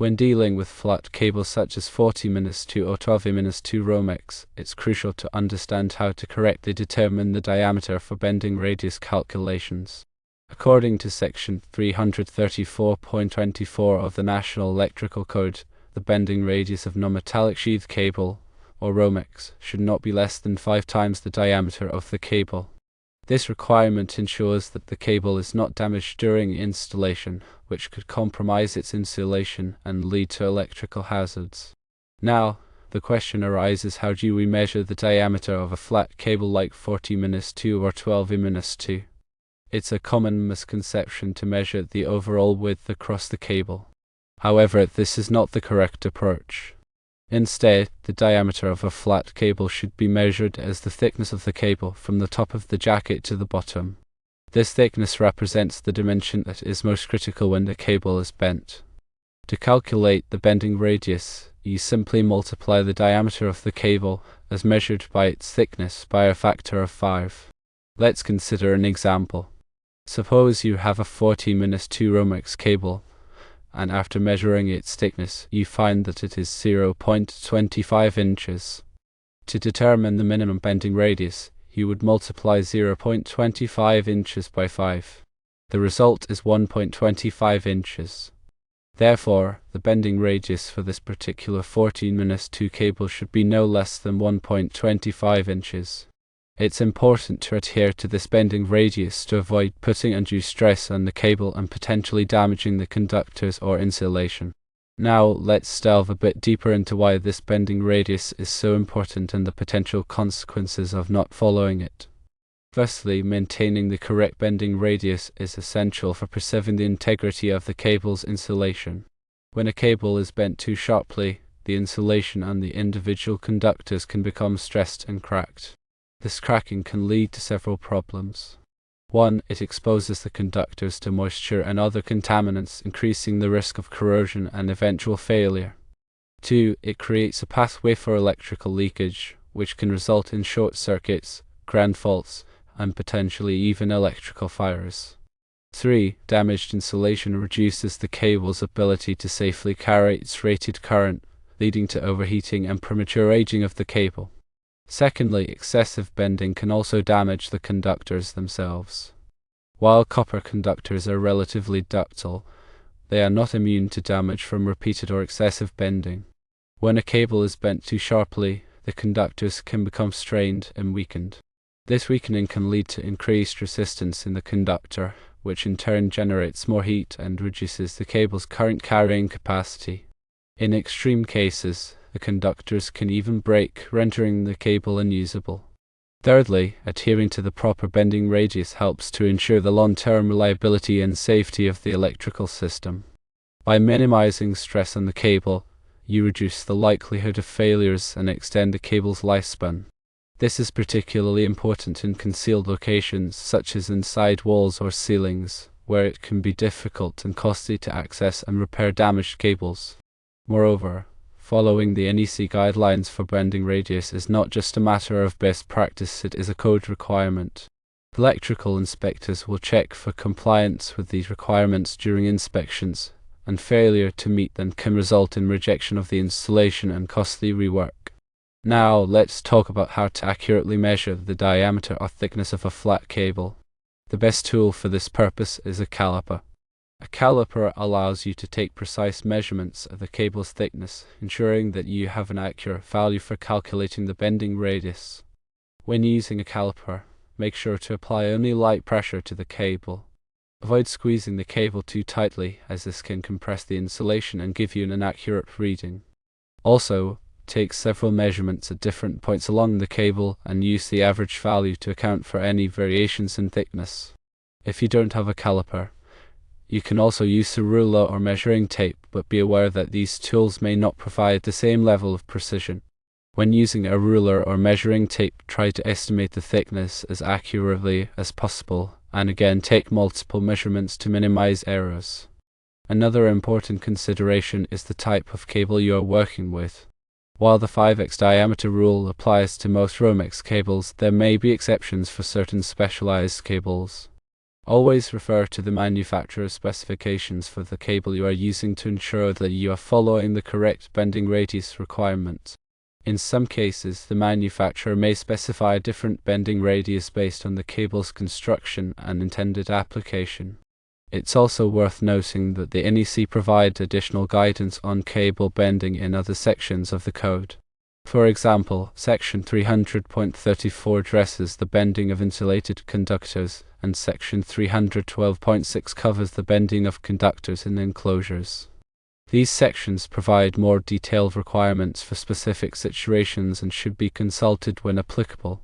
When dealing with flat cables such as 40-2 or 12-2 Romex, it's crucial to understand how to correctly determine the diameter for bending radius calculations. According to Section 334.24 of the National Electrical Code, the bending radius of non-metallic sheath cable, or Romex, should not be less than 5 times the diameter of the cable. This requirement ensures that the cable is not damaged during installation, which could compromise its insulation and lead to electrical hazards. Now, the question arises, how do we measure the diameter of a flat cable like 40-2 or 12-2? It's a common misconception to measure the overall width across the cable. However, this is not the correct approach. Instead, the diameter of a flat cable should be measured as the thickness of the cable from the top of the jacket to the bottom. This thickness represents the dimension that is most critical when the cable is bent. To calculate the bending radius, you simply multiply the diameter of the cable as measured by its thickness by a factor of 5. Let's consider an example. Suppose you have a 40-2 Romex cable, and after measuring its thickness, you find that it is 0.25 inches. To determine the minimum bending radius, you would multiply 0.25 inches by 5. The result is 1.25 inches. Therefore, the bending radius for this particular 40-2 cable should be no less than 1.25 inches. It's important to adhere to this bending radius to avoid putting undue stress on the cable and potentially damaging the conductors or insulation. Now, let's delve a bit deeper into why this bending radius is so important and the potential consequences of not following it. Firstly, maintaining the correct bending radius is essential for preserving the integrity of the cable's insulation. When a cable is bent too sharply, the insulation on the individual conductors can become stressed and cracked. This cracking can lead to several problems. 1. It exposes the conductors to moisture and other contaminants, increasing the risk of corrosion and eventual failure. 2. It creates a pathway for electrical leakage, which can result in short circuits, ground faults, and potentially even electrical fires. 3. Damaged insulation reduces the cable's ability to safely carry its rated current, leading to overheating and premature aging of the cable. Secondly, excessive bending can also damage the conductors themselves. While copper conductors are relatively ductile, they are not immune to damage from repeated or excessive bending. When a cable is bent too sharply, the conductors can become strained and weakened. This weakening can lead to increased resistance in the conductor, which in turn generates more heat and reduces the cable's current carrying capacity. In extreme cases, the conductors can even break, rendering the cable unusable. Thirdly, adhering to the proper bending radius helps to ensure the long-term reliability and safety of the electrical system. By minimizing stress on the cable, you reduce the likelihood of failures and extend the cable's lifespan. This is particularly important in concealed locations such as inside walls or ceilings, where it can be difficult and costly to access and repair damaged cables. Moreover, following the NEC guidelines for bending radius is not just a matter of best practice, it is a code requirement. Electrical inspectors will check for compliance with these requirements during inspections, and failure to meet them can result in rejection of the installation and costly rework. Now, let's talk about how to accurately measure the diameter or thickness of a flat cable. The best tool for this purpose is a caliper. A caliper allows you to take precise measurements of the cable's thickness, ensuring that you have an accurate value for calculating the bending radius. When using a caliper, make sure to apply only light pressure to the cable. Avoid squeezing the cable too tightly, as this can compress the insulation and give you an inaccurate reading. Also, take several measurements at different points along the cable and use the average value to account for any variations in thickness. If you don't have a caliper, you can also use a ruler or measuring tape, but be aware that these tools may not provide the same level of precision. When using a ruler or measuring tape, try to estimate the thickness as accurately as possible, and again take multiple measurements to minimize errors. Another important consideration is the type of cable you are working with. While the 5x diameter rule applies to most Romex cables, there may be exceptions for certain specialized cables. Always refer to the manufacturer's specifications for the cable you are using to ensure that you are following the correct bending radius requirements. In some cases, the manufacturer may specify a different bending radius based on the cable's construction and intended application. It's also worth noting that the NEC provides additional guidance on cable bending in other sections of the code. For example, Section 300.34 addresses the bending of insulated conductors, and Section 312.6 covers the bending of conductors in enclosures. These sections provide more detailed requirements for specific situations and should be consulted when applicable.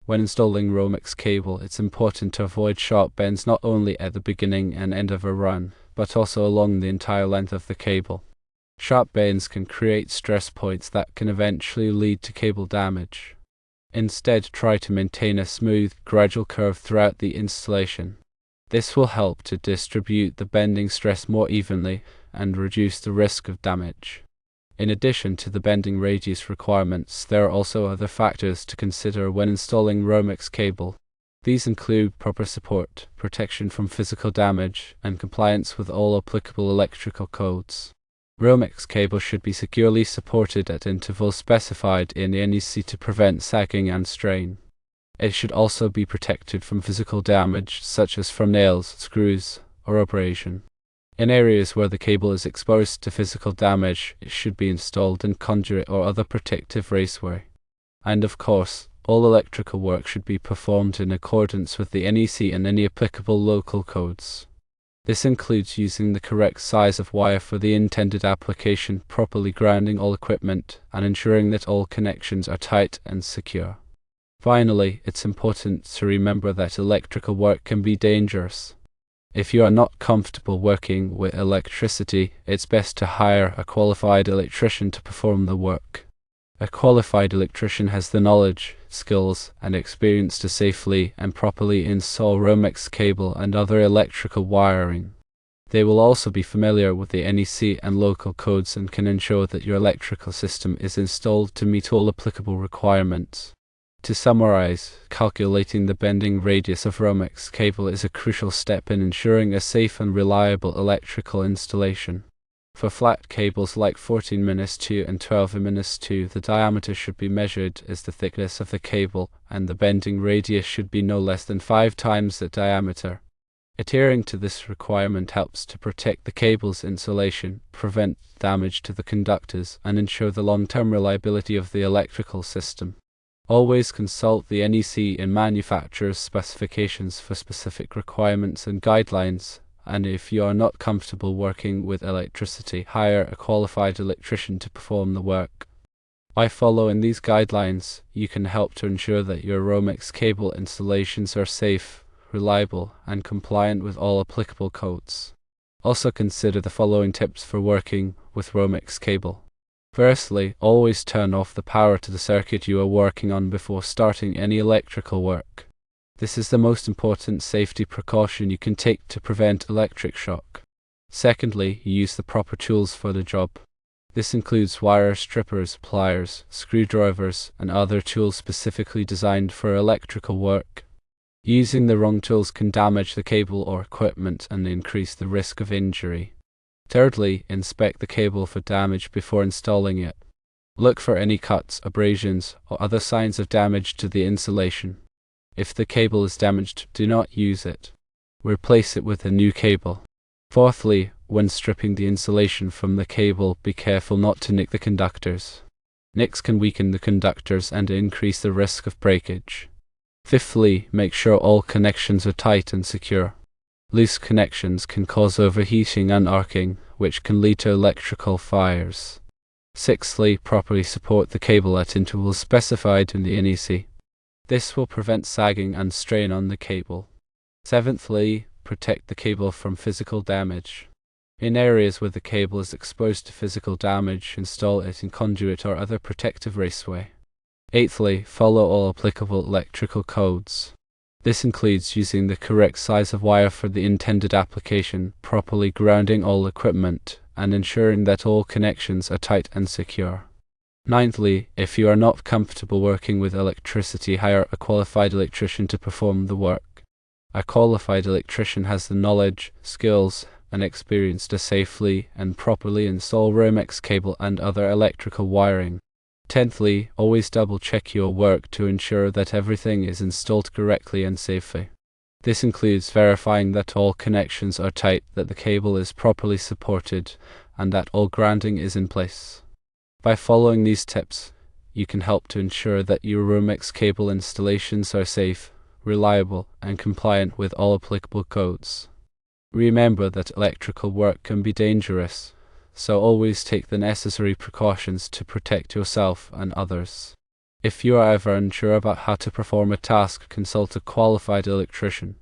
When installing Romex cable, it's important to avoid sharp bends not only at the beginning and end of a run, but also along the entire length of the cable. Sharp bends can create stress points that can eventually lead to cable damage. Instead, try to maintain a smooth, gradual curve throughout the installation. This will help to distribute the bending stress more evenly and reduce the risk of damage. In addition to the bending radius requirements, there are also other factors to consider when installing Romex cable. These include proper support, protection from physical damage, and compliance with all applicable electrical codes. Romex cable should be securely supported at intervals specified in the NEC to prevent sagging and strain. It should also be protected from physical damage, such as from nails, screws, or abrasion. In areas where the cable is exposed to physical damage, it should be installed in conduit or other protective raceway. And of course, all electrical work should be performed in accordance with the NEC and any applicable local codes. This includes using the correct size of wire for the intended application, properly grounding all equipment, and ensuring that all connections are tight and secure. Finally, it's important to remember that electrical work can be dangerous. If you are not comfortable working with electricity, it's best to hire a qualified electrician to perform the work. A qualified electrician has the knowledge, skills, and experience to safely and properly install Romex cable and other electrical wiring. They will also be familiar with the NEC and local codes and can ensure that your electrical system is installed to meet all applicable requirements. To summarize, calculating the bending radius of Romex cable is a crucial step in ensuring a safe and reliable electrical installation. For flat cables like 14-2 and 12-2, the diameter should be measured as the thickness of the cable, and the bending radius should be no less than 5 times the diameter. Adhering to this requirement helps to protect the cable's insulation, prevent damage to the conductors, and ensure the long-term reliability of the electrical system. Always consult the NEC and manufacturer's specifications for specific requirements and guidelines, and if you are not comfortable working with electricity, hire a qualified electrician to perform the work. By following these guidelines, you can help to ensure that your Romex cable installations are safe, reliable, and compliant with all applicable codes. Also consider the following tips for working with Romex cable. Firstly, always turn off the power to the circuit you are working on before starting any electrical work. This is the most important safety precaution you can take to prevent electric shock. Secondly, use the proper tools for the job. This includes wire strippers, pliers, screwdrivers, and other tools specifically designed for electrical work. Using the wrong tools can damage the cable or equipment and increase the risk of injury. Thirdly, inspect the cable for damage before installing it. Look for any cuts, abrasions, or other signs of damage to the insulation. If the cable is damaged, do not use it. Replace it with a new cable. Fourthly, when stripping the insulation from the cable, be careful not to nick the conductors. Nicks can weaken the conductors and increase the risk of breakage. Fifthly, make sure all connections are tight and secure. Loose connections can cause overheating and arcing, which can lead to electrical fires. Sixthly, properly support the cable at intervals specified in the NEC. This will prevent sagging and strain on the cable. Seventhly, protect the cable from physical damage. In areas where the cable is exposed to physical damage, install it in conduit or other protective raceway. Eighthly, follow all applicable electrical codes. This includes using the correct size of wire for the intended application, properly grounding all equipment, and ensuring that all connections are tight and secure. Ninthly, if you are not comfortable working with electricity, hire a qualified electrician to perform the work. A qualified electrician has the knowledge, skills, and experience to safely and properly install Romex cable and other electrical wiring. Tenthly, always double check your work to ensure that everything is installed correctly and safely. This includes verifying that all connections are tight, that the cable is properly supported, and that all grounding is in place. By following these tips, you can help to ensure that your Romex cable installations are safe, reliable, and compliant with all applicable codes. Remember that electrical work can be dangerous, so always take the necessary precautions to protect yourself and others. If you are ever unsure about how to perform a task, consult a qualified electrician.